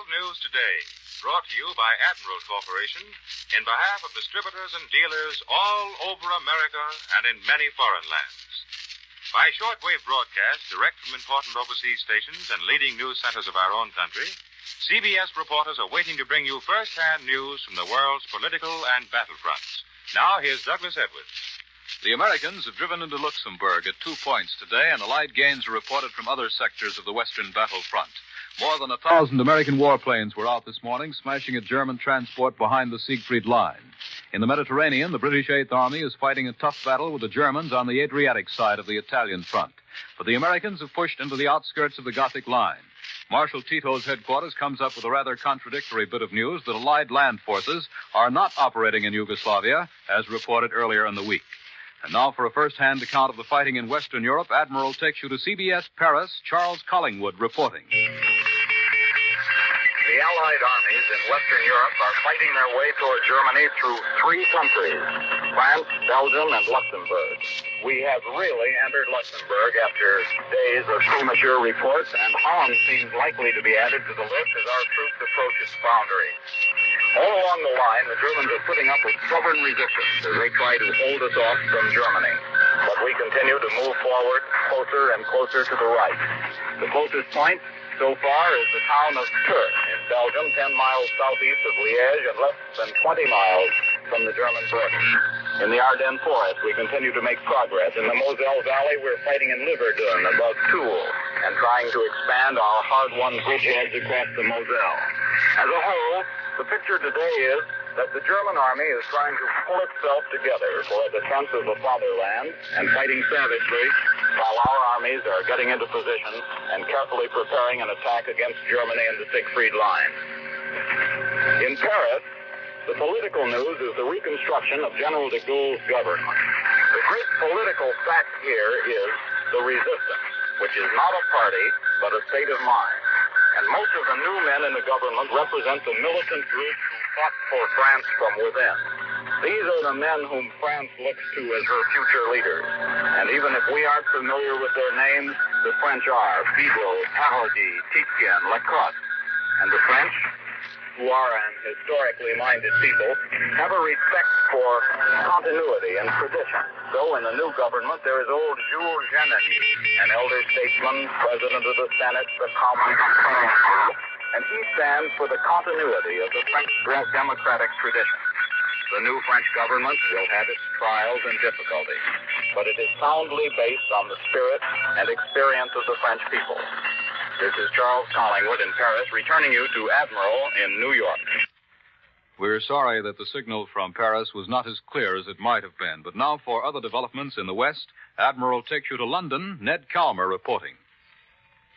World News Today, brought to you by Admiral Corporation in behalf of distributors and dealers all over America and in many foreign lands. By shortwave broadcast direct from important overseas stations and leading news centers of our own country, CBS reporters are waiting to bring you first-hand news from the world's political and battlefronts. Now, here's Douglas Edwards. The Americans have driven into Luxembourg at 2 points today, and Allied gains are reported from other sectors of the western battlefront. More than 1,000 American warplanes were out this morning, smashing a German transport behind the Siegfried Line. In the Mediterranean, the British Eighth Army is fighting a tough battle with the Germans on the Adriatic side of the Italian front. But the Americans have pushed into the outskirts of the Gothic line. Marshal Tito's headquarters comes up with a rather contradictory bit of news that Allied land forces are not operating in Yugoslavia, as reported earlier in the week. And now for a first-hand account of the fighting in Western Europe, Admiral takes you to CBS Paris, Charles Collingwood reporting. The Allied armies in Western Europe are fighting their way toward Germany through 3 countries, France, Belgium, and Luxembourg. We have really entered Luxembourg after days of premature reports, and Holland seems likely to be added to the list as our troops approach its boundary. All along the line, the Germans are putting up with stubborn resistance as they try to hold us off from Germany. But we continue to move forward closer and closer to the right. The closest point so far is the town of Tours in Belgium, 10 miles southeast of Liège and less than 20 miles from the German border. In the Ardennes forest, we continue to make progress. In the Moselle Valley, we're fighting in Liverdun above Toul and trying to expand our hard-won bridgeheads across the Moselle. As a whole, the picture today is that the German army is trying to pull itself together for a defense of the fatherland and fighting savagely while our armies are getting into position and carefully preparing an attack against Germany and the Siegfried Line. In Paris, the political news is the reconstruction of General de Gaulle's government. The great political fact here is the resistance, which is not a party, but a state of mind. And most of the new men in the government represent the militant groups who fought for France from within. These are the men whom France looks to as her future leaders. And even if we aren't familiar with their names, the French are Bigot, Paradis, Titien, Lacoste. And the French, who are an historically minded people, have a respect for continuity and tradition. So in the new government, there is old Jules Genemy, an elder statesman, president of the Senate, the Commons, and he stands for the continuity of the French democratic tradition. The new French government will have its trials and difficulties, but it is soundly based on the spirit and experience of the French people. This is Charles Collingwood in Paris, returning you to Admiral in New York. We're sorry that the signal from Paris was not as clear as it might have been. But now for other developments in the West, Admiral takes you to London, Ned Calmer reporting.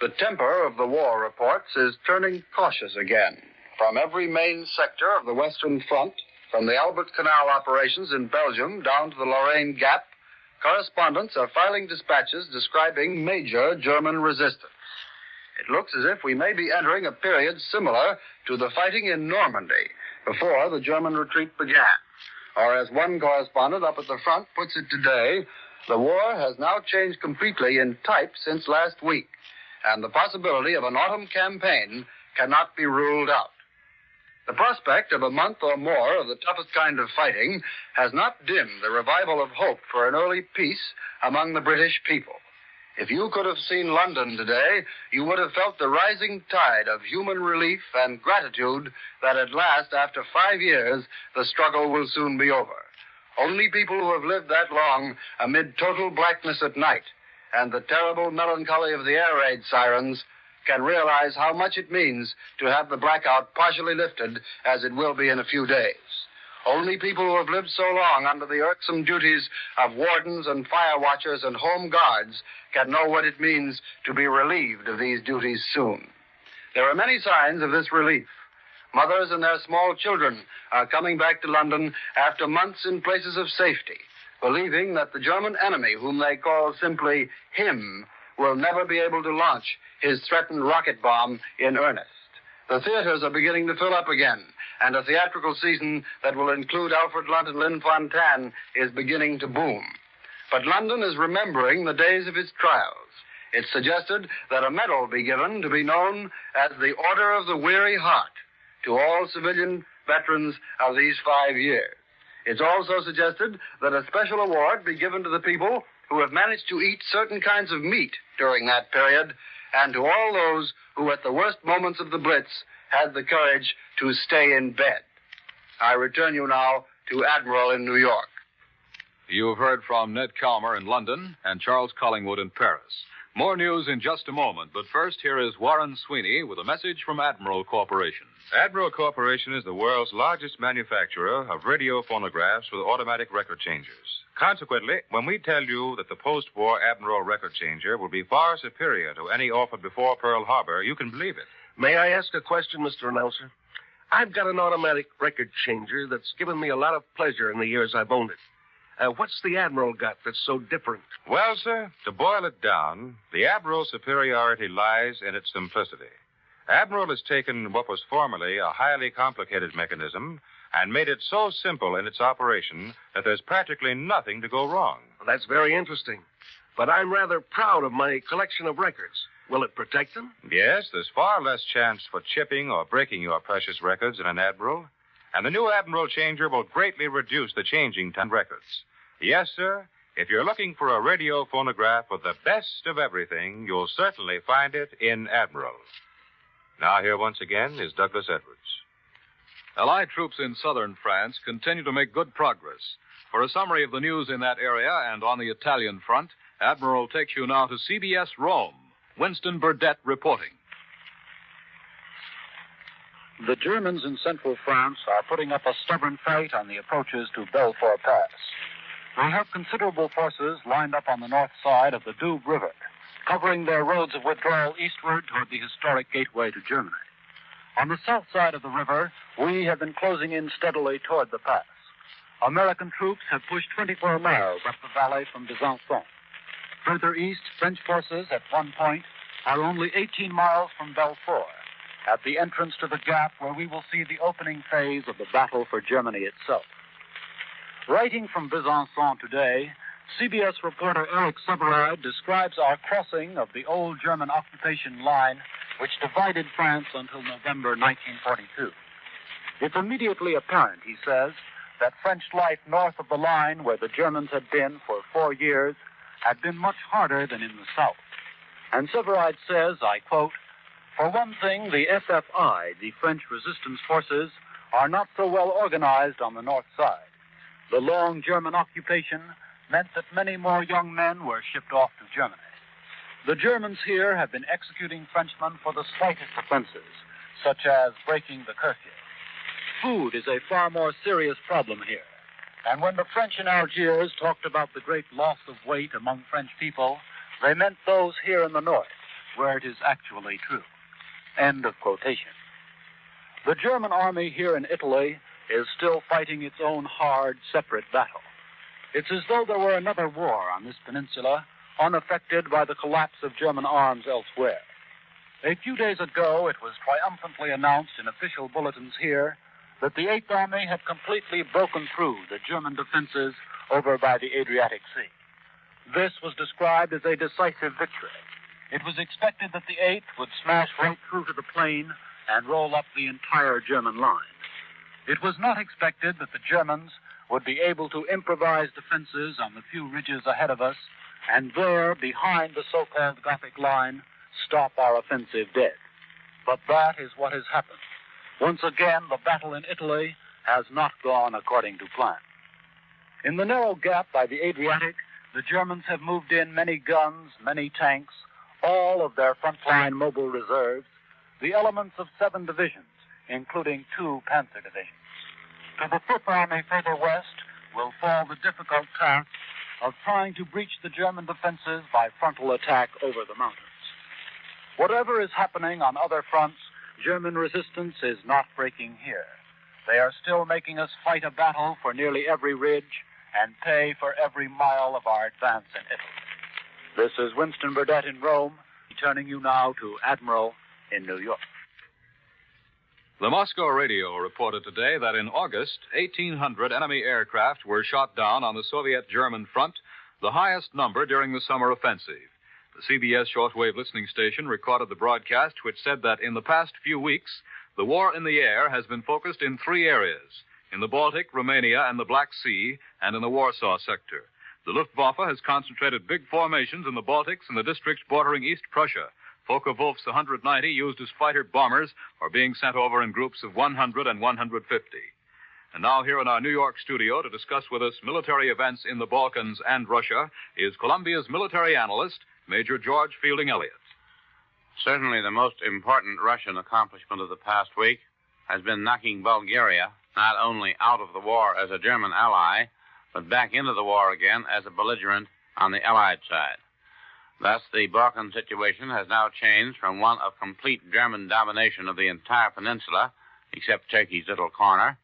The temper of the war reports is turning cautious again. From every main sector of the Western Front, from the Albert Canal operations in Belgium down to the Lorraine Gap, correspondents are filing dispatches describing major German resistance. It looks as if we may be entering a period similar to the fighting in Normandy before the German retreat began. Or as one correspondent up at the front puts it today, the war has now changed completely in type since last week, and the possibility of an autumn campaign cannot be ruled out. The prospect of a month or more of the toughest kind of fighting has not dimmed the revival of hope for an early peace among the British people. If you could have seen London today, you would have felt the rising tide of human relief and gratitude that at last, after 5 years, the struggle will soon be over. Only people who have lived that long amid total blackness at night and the terrible melancholy of the air raid sirens can realize how much it means to have the blackout partially lifted, as it will be in a few days. Only people who have lived so long under the irksome duties of wardens and fire watchers and home guards can know what it means to be relieved of these duties soon. There are many signs of this relief. Mothers and their small children are coming back to London after months in places of safety, believing that the German enemy, whom they call simply him, will never be able to launch his threatened rocket bomb in earnest. The theaters are beginning to fill up again, and a theatrical season that will include Alfred Lunt and Lynn Fontanne is beginning to boom. But London is remembering the days of its trials. It suggested that a medal be given to be known as the Order of the Weary Heart to all civilian veterans of these 5 years. It's also suggested that a special award be given to the people who have managed to eat certain kinds of meat during that period, and to all those who at the worst moments of the Blitz had the courage to stay in bed. I return you now to Admiral in New York. You've heard from Ned Calmer in London and Charles Collingwood in Paris. More news in just a moment, but first here is Warren Sweeney with a message from Admiral Corporation. Admiral Corporation is the world's largest manufacturer of radio phonographs with automatic record changers. Consequently, when we tell you that the post-war Admiral record changer will be far superior to any offered before Pearl Harbor, you can believe it. May I ask a question, Mr. Announcer? I've got an automatic record changer that's given me a lot of pleasure in the years I've owned it. What's the Admiral got that's so different? Well, sir, to boil it down, the Admiral's superiority lies in its simplicity. Admiral has taken what was formerly a highly complicated mechanism and made it so simple in its operation that there's practically nothing to go wrong. Well, that's very interesting. But I'm rather proud of my collection of records. Will it protect them? Yes, there's far less chance for chipping or breaking your precious records in an Admiral. And the new Admiral changer will greatly reduce the changing time records. Yes, sir, if you're looking for a radio phonograph with the best of everything, you'll certainly find it in Admiral. Now here once again is Douglas Edwards. Allied troops in southern France continue to make good progress. For a summary of the news in that area and on the Italian front, Admiral takes you now to CBS Rome. Winston Burdett reporting. The Germans in central France are putting up a stubborn fight on the approaches to Belfort Pass. They have considerable forces lined up on the north side of the Doubs River, covering their roads of withdrawal eastward toward the historic gateway to Germany. On the south side of the river, we have been closing in steadily toward the pass. American troops have pushed 24 miles up the valley from Besançon. Further east, French forces at one point are only 18 miles from Belfort, at the entrance to the gap where we will see the opening phase of the battle for Germany itself. Writing from Besançon today, CBS reporter Eric Severide describes our crossing of the old German occupation line which divided France until November 1942. It's immediately apparent, he says, that French life north of the line where the Germans had been for 4 years had been much harder than in the south. And Severide says, I quote, "For one thing, the FFI, the French resistance forces, are not so well organized on the north side. The long German occupation meant that many more young men were shipped off to Germany. The Germans here have been executing Frenchmen for the slightest offenses, such as breaking the curfew. Food is a far more serious problem here. And when the French in Algiers talked about the great loss of weight among French people, they meant those here in the north, where it is actually true." End of quotation. The German army here in Italy is still fighting its own hard, separate battle. It's as though there were another war on this peninsula, unaffected by the collapse of German arms elsewhere. A few days ago, it was triumphantly announced in official bulletins here that the Eighth Army had completely broken through the German defenses over by the Adriatic Sea. This was described as a decisive victory. It was expected that the Eighth would smash right through to the plain and roll up the entire German line. It was not expected that the Germans would be able to improvise defenses on the few ridges ahead of us and there, behind the so-called Gothic line, stop our offensive dead. But that is what has happened. Once again, the battle in Italy has not gone according to plan. In the narrow gap by the Adriatic, the Germans have moved in many guns, many tanks, all of their frontline mobile reserves, the elements of 7 divisions, including 2 Panzer divisions. To the Fifth Army further west will fall the difficult task of trying to breach the German defenses by frontal attack over the mountains. Whatever is happening on other fronts, German resistance is not breaking here. They are still making us fight a battle for nearly every ridge and pay for every mile of our advance in Italy. This is Winston Burdett in Rome, returning you now to Admiral in New York. The Moscow radio reported today that in August, 1,800 enemy aircraft were shot down on the Soviet-German front, the highest number during the summer offensive. The CBS shortwave listening station recorded the broadcast which said that in the past few weeks, the war in the air has been focused in 3 areas: in the Baltic, Romania, and the Black Sea, and in the Warsaw sector. The Luftwaffe has concentrated big formations in the Baltics and the districts bordering East Prussia. Focke-Wulf's 190 used as fighter bombers are being sent over in groups of 100 and 150. And now here in our New York studio to discuss with us military events in the Balkans and Russia is Columbia's military analyst, Major George Fielding Elliott. Certainly the most important Russian accomplishment of the past week has been knocking Bulgaria not only out of the war as a German ally, but back into the war again as a belligerent on the Allied side. Thus, the Balkan situation has now changed from one of complete German domination of the entire peninsula, except Turkey's little corner,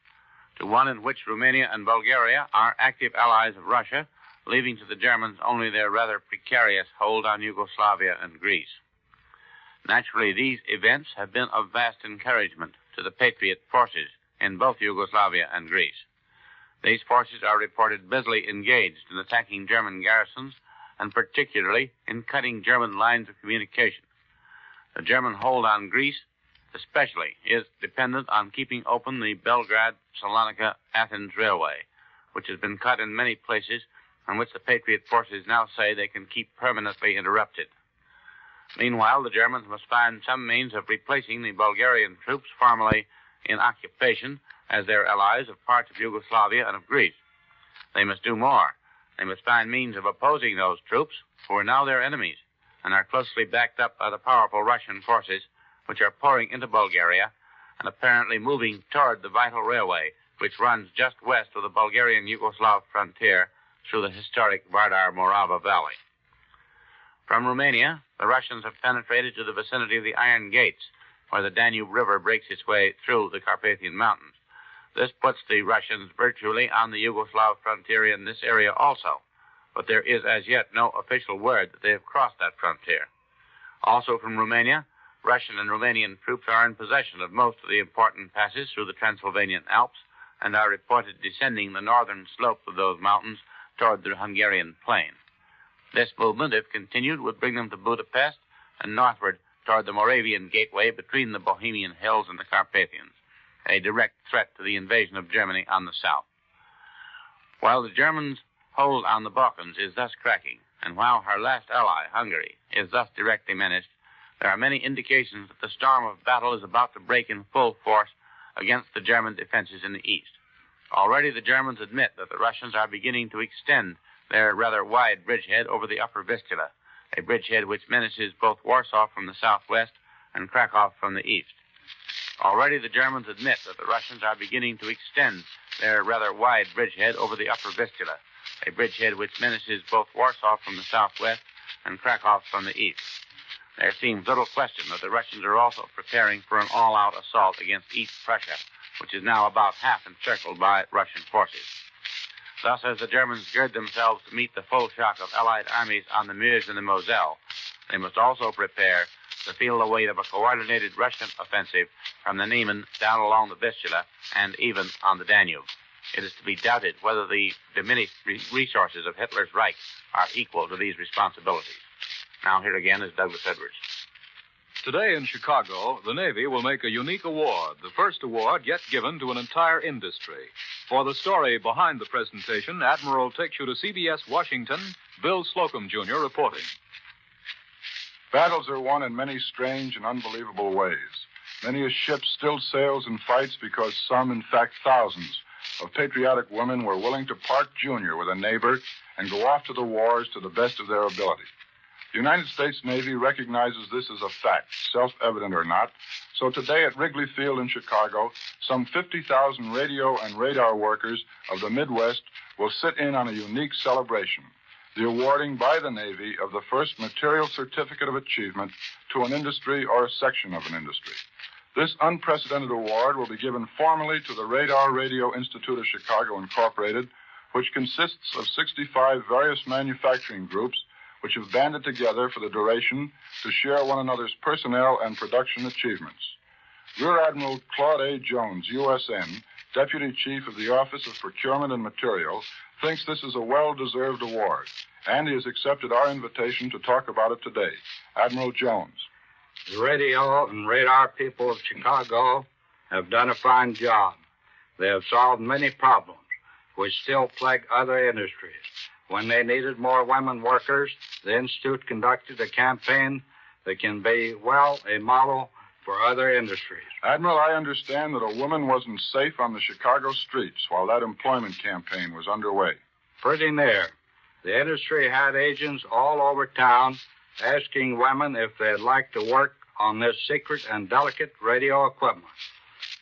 to one in which Romania and Bulgaria are active allies of Russia, leaving to the Germans only their rather precarious hold on Yugoslavia and Greece. Naturally, these events have been of vast encouragement to the Patriot forces in both Yugoslavia and Greece. These forces are reported busily engaged in attacking German garrisons and particularly in cutting German lines of communication. The German hold on Greece, especially, is dependent on keeping open the Belgrade-Salonika-Athens railway, which has been cut in many places and which the Patriot forces now say they can keep permanently interrupted. Meanwhile, the Germans must find some means of replacing the Bulgarian troops formerly in occupation as their allies of parts of Yugoslavia and of Greece. They must do more. They must find means of opposing those troops, who are now their enemies, and are closely backed up by the powerful Russian forces, which are pouring into Bulgaria and apparently moving toward the vital railway, which runs just west of the Bulgarian-Yugoslav frontier through the historic Vardar-Morava Valley. From Romania, the Russians have penetrated to the vicinity of the Iron Gates, where the Danube River breaks its way through the Carpathian Mountains. This puts the Russians virtually on the Yugoslav frontier in this area also, but there is as yet no official word that they have crossed that frontier. Also from Romania, Russian and Romanian troops are in possession of most of the important passes through the Transylvanian Alps and are reported descending the northern slope of those mountains toward the Hungarian plain. This movement, if continued, would bring them to Budapest and northward toward the Moravian gateway between the Bohemian hills and the Carpathians, a direct threat to the invasion of Germany on the south. While the Germans' hold on the Balkans is thus cracking, and while her last ally, Hungary, is thus directly menaced, there are many indications that the storm of battle is about to break in full force against the German defenses in the east. Already the Germans admit that the Russians are beginning to extend their rather wide bridgehead over the upper Vistula, a bridgehead which menaces both Warsaw from the southwest and Krakow from the east. Already the Germans admit that the Russians are beginning to extend their rather wide bridgehead over the upper Vistula, a bridgehead which menaces both Warsaw from the southwest and Krakow from the east. There seems little question that the Russians are also preparing for an all-out assault against East Prussia, which is now about half encircled by Russian forces. Thus, as the Germans gird themselves to meet the full shock of Allied armies on the Meuse and the Moselle, they must also prepare to feel the weight of a coordinated Russian offensive from the Niemen down along the Vistula and even on the Danube. It is to be doubted whether the diminished resources of Hitler's Reich are equal to these responsibilities. Now here again is Douglas Edwards. Today in Chicago, the Navy will make a unique award, the first award yet given to an entire industry. For the story behind the presentation, Admiral takes you to CBS Washington, Bill Slocum, Jr., reporting. Battles are won in many strange and unbelievable ways. Many a ship still sails and fights because some, in fact thousands, of patriotic women were willing to part junior with a neighbor and go off to the wars to the best of their ability. The United States Navy recognizes this as a fact, self-evident or not, so today at Wrigley Field in Chicago, some 50,000 radio and radar workers of the Midwest will sit in on a unique celebration, the awarding by the Navy of the first material certificate of achievement to an industry or a section of an industry. This unprecedented award will be given formally to the Radar Radio Institute of Chicago, Incorporated, which consists of 65 various manufacturing groups which have banded together for the duration to share one another's personnel and production achievements. Rear Admiral Claude A. Jones, USN, Deputy Chief of the Office of Procurement and Material, thinks this is a well-deserved award, and he has accepted our invitation to talk about it today. Admiral Jones. The radio and radar people of Chicago have done a fine job. They have solved many problems which still plague other industries. When they needed more women workers, the Institute conducted a campaign that can be, well, a model for other industries. Admiral, I understand that a woman wasn't safe on the Chicago streets while that employment campaign was underway. Pretty near. The industry had agents all over town asking women if they'd like to work on this secret and delicate radio equipment.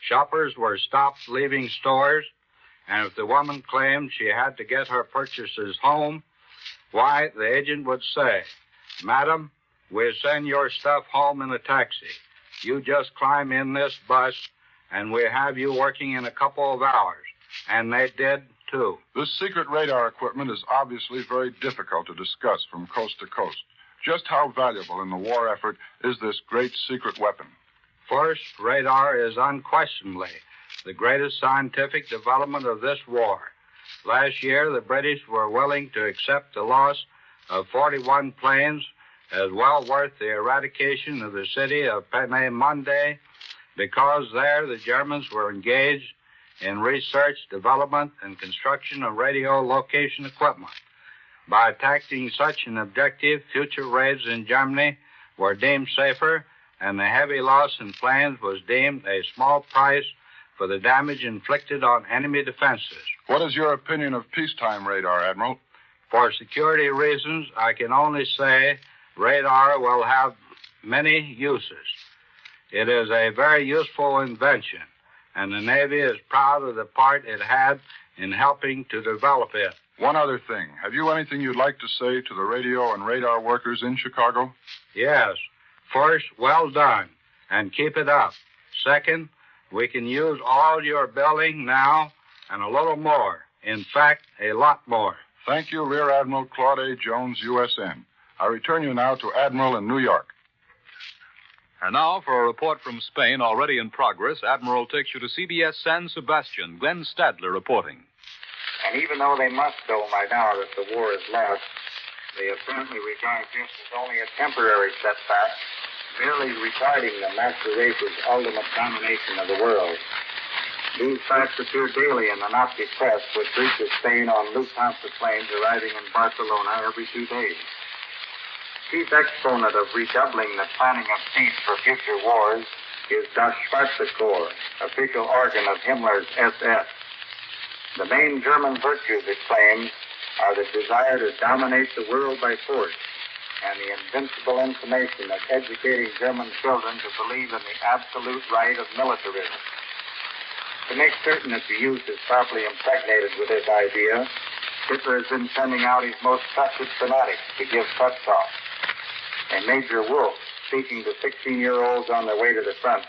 Shoppers were stopped leaving stores, and if the woman claimed she had to get her purchases home, why, the agent would say, "Madam, we'll send your stuff home in a taxi. You just climb in this bus, and we'll have you working in a couple of hours." And they did, too. This secret radar equipment is obviously very difficult to discuss from coast to coast. Just how valuable in the war effort is this great secret weapon? First, radar is unquestionably the greatest scientific development of this war. Last year, the British were willing to accept the loss of 41 planes as well worth the eradication of the city of Peenemünde, because there the Germans were engaged in research, development, and construction of radio location equipment. By attacking such an objective, future raids in Germany were deemed safer, and the heavy loss in planes was deemed a small price for the damage inflicted on enemy defenses. What is your opinion of peacetime radar, Admiral? For security reasons, I can only say radar will have many uses. It is a very useful invention, and the Navy is proud of the part it had in helping to develop it. One other thing. Have you anything you'd like to say to the radio and radar workers in Chicago? Yes. First, well done, and keep it up. Second, we can use all your building now and a little more. In fact, a lot more. Thank you, Rear Admiral Claude A. Jones, USN. I return you now to Admiral in New York. And now, for a report from Spain already in progress, Admiral takes you to CBS San Sebastian. Glenn Stadler reporting. And even though they must know by now that the war is lost, they apparently regard this as only a temporary setback, merely retarding the master race's ultimate domination of the world. These facts appear daily in the Nazi press, which reaches Spain on Lufthansa planes arriving in Barcelona every 2 days. Chief exponent of redoubling the planning of peace for future wars is Das Schwarze Korps, official organ of Himmler's SS. The main German virtues, it claims, are the desire to dominate the world by force and the invincible inclination of educating German children to believe in the absolute right of militarism. To make certain that the youth is properly impregnated with this idea, Hitler has been sending out his most trusted fanatics to give pep talks. And Major Wolf, speaking to 16-year-olds on their way to the front,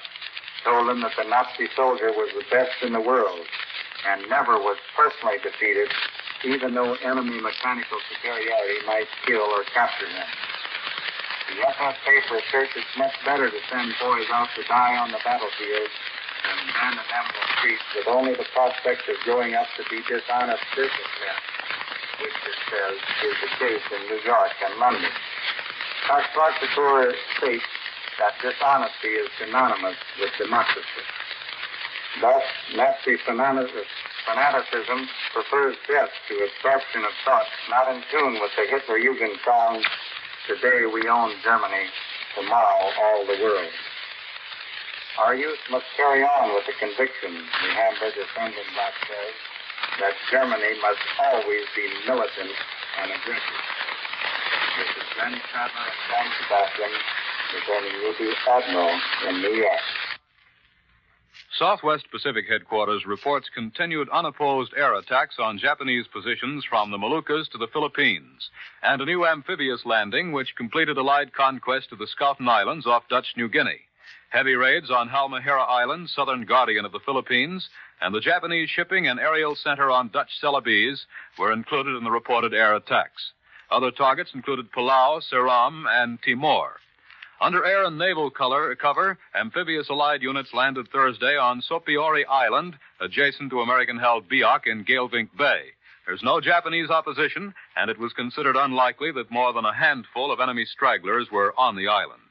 told them that the Nazi soldier was the best in the world and never was personally defeated, even though enemy mechanical superiority might kill or capture him. The SS paper asserts it's much better to send boys out to die on the battlefield than abandon them in the streets with only the prospect of growing up to be dishonest businessmen, which it says is the case in New York and London. Our Schwarze Korps states that dishonesty is synonymous with democracy. Thus, Nazi fanaticism prefers death to absorption of thought not in tune with the Hitler-Jugend song, "Today we own Germany, tomorrow all the world." Our youth must carry on with the conviction, the Hamburger Sonnenblatt says, that Germany must always be militant and aggressive. This is Glenn Stadler and San Sebastian, returning you to Admiral in New York. Southwest Pacific Headquarters reports continued unopposed air attacks on Japanese positions from the Moluccas to the Philippines, and a new amphibious landing which completed Allied conquest of the Schouten Islands off Dutch New Guinea. Heavy raids on Halmahera Island, southern guardian of the Philippines, and the Japanese shipping and aerial center on Dutch Celebes were included in the reported air attacks. Other targets included Palau, Ceram, and Timor. Under air and naval cover, amphibious Allied units landed Thursday on Sopiori Island, adjacent to American-held Biak in Galevink Bay. There's no Japanese opposition, and it was considered unlikely that more than a handful of enemy stragglers were on the island.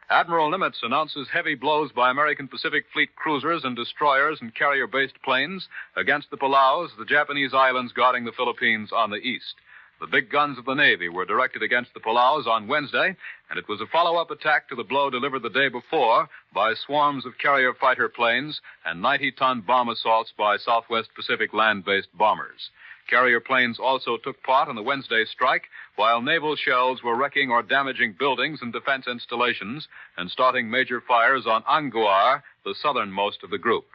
Admiral Nimitz announces heavy blows by American Pacific Fleet cruisers and destroyers and carrier-based planes against the Palaus, the Japanese islands guarding the Philippines on the east. The big guns of the Navy were directed against the Palaus on Wednesday, and it was a follow-up attack to the blow delivered the day before by swarms of carrier fighter planes and 90-ton bomb assaults by Southwest Pacific land-based bombers. Carrier planes also took part in the Wednesday strike, while naval shells were wrecking or damaging buildings and defense installations and starting major fires on Anguar, the southernmost of the group.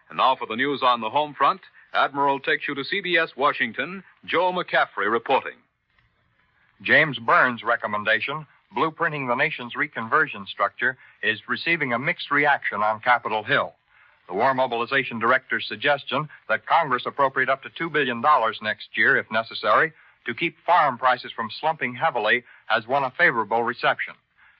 And now for the news on the home front, Admiral takes you to CBS Washington, Joe McCaffrey reporting. James Burns' recommendation, blueprinting the nation's reconversion structure, is receiving a mixed reaction on Capitol Hill. The War Mobilization Director's suggestion that Congress appropriate up to $2 billion next year, if necessary, to keep farm prices from slumping heavily has won a favorable reception.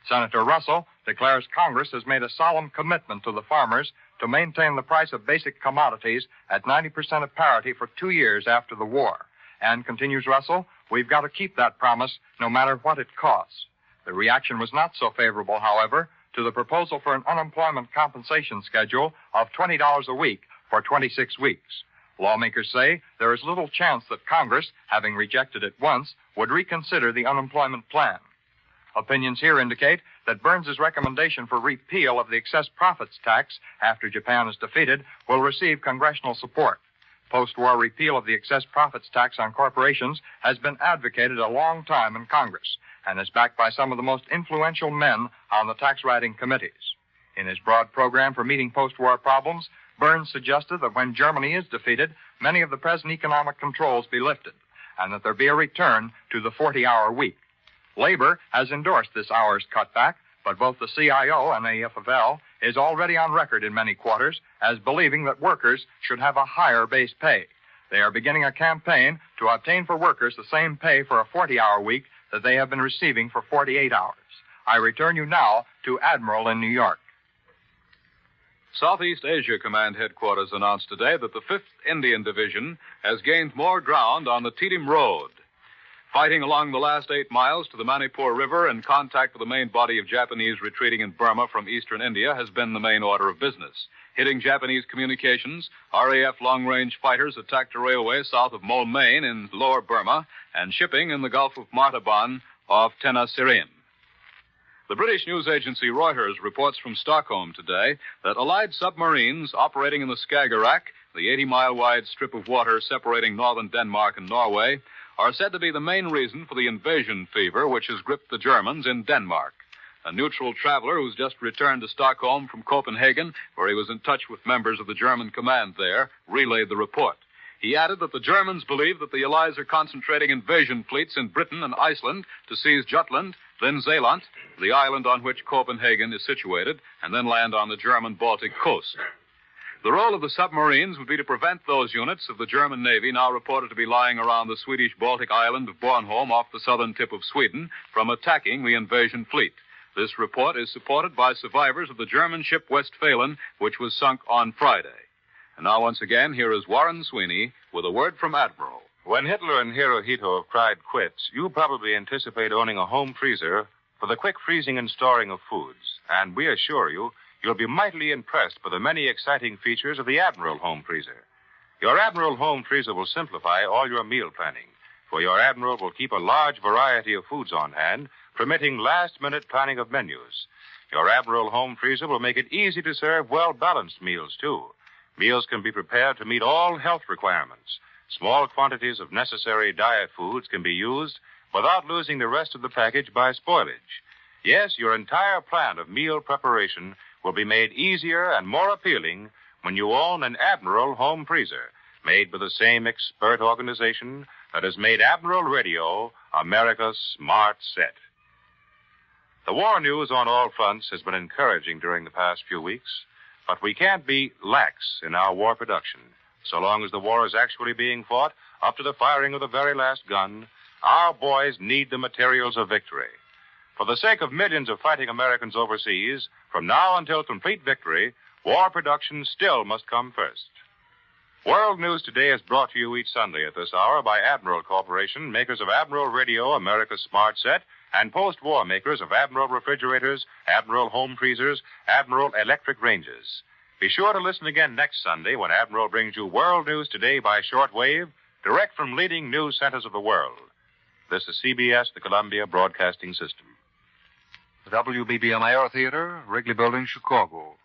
Senator Russell declares Congress has made a solemn commitment to the farmers to maintain the price of basic commodities at 90% of parity for 2 years after the war. And, continues Russell, we've got to keep that promise no matter what it costs. The reaction was not so favorable, however, to the proposal for an unemployment compensation schedule of $20 a week for 26 weeks. Lawmakers say there is little chance that Congress, having rejected it once, would reconsider the unemployment plan. Opinions here indicate that Burns's recommendation for repeal of the excess profits tax after Japan is defeated will receive congressional support. Post-war repeal of the excess profits tax on corporations has been advocated a long time in Congress and is backed by some of the most influential men on the tax-writing committees. In his broad program for meeting post-war problems, Burns suggested that when Germany is defeated, many of the present economic controls be lifted, and that there be a return to the 40-hour week. Labor has endorsed this hour's cutback, but both the CIO and AFL is already on record in many quarters as believing that workers should have a higher base pay. They are beginning a campaign to obtain for workers the same pay for a 40-hour week that they have been receiving for 48 hours. I return you now to Admiral in New York. Southeast Asia Command Headquarters announced today that the 5th Indian Division has gained more ground on the Teetim Road. Fighting along the last 8 miles to the Manipur River in contact with the main body of Japanese retreating in Burma from eastern India has been the main order of business. Hitting Japanese communications, RAF long-range fighters attacked a railway south of Moulmein in lower Burma and shipping in the Gulf of Martaban off Tenasserim. The British news agency Reuters reports from Stockholm today that Allied submarines operating in the Skagerrak, the 80-mile-wide strip of water separating northern Denmark and Norway, are said to be the main reason for the invasion fever which has gripped the Germans in Denmark. A neutral traveler who's just returned to Stockholm from Copenhagen, where he was in touch with members of the German command there, relayed the report. He added that the Germans believe that the Allies are concentrating invasion fleets in Britain and Iceland to seize Jutland, then Zeeland, the island on which Copenhagen is situated, and then land on the German Baltic coast. The role of the submarines would be to prevent those units of the German Navy now reported to be lying around the Swedish Baltic island of Bornholm off the southern tip of Sweden from attacking the invasion fleet. This report is supported by survivors of the German ship Westphalen, which was sunk on Friday. And now, once again, here is Warren Sweeney with a word from Admiral. When Hitler and Hirohito have cried quits, you probably anticipate owning a home freezer for the quick freezing and storing of foods. And we assure you, you'll be mightily impressed by the many exciting features of the Admiral home freezer. Your Admiral home freezer will simplify all your meal planning, for your Admiral will keep a large variety of foods on hand, permitting last-minute planning of menus. Your Admiral home freezer will make it easy to serve well-balanced meals, too. Meals can be prepared to meet all health requirements. Small quantities of necessary diet foods can be used without losing the rest of the package by spoilage. Yes, your entire plan of meal preparation will be made easier and more appealing when you own an Admiral home freezer, made by the same expert organization that has made Admiral Radio America's smart set. The war news on all fronts has been encouraging during the past few weeks, but we can't be lax in our war production. So long as the war is actually being fought, up to the firing of the very last gun, our boys need the materials of victory. For the sake of millions of fighting Americans overseas, from now until complete victory, war production still must come first. World News Today is brought to you each Sunday at this hour by Admiral Corporation, makers of Admiral Radio, America's Smart Set, and post-war makers of Admiral refrigerators, Admiral home freezers, Admiral electric ranges. Be sure to listen again next Sunday when Admiral brings you World News Today by shortwave, direct from leading news centers of the world. This is CBS, the Columbia Broadcasting System. The WBBM Air Theater, Wrigley Building, Chicago.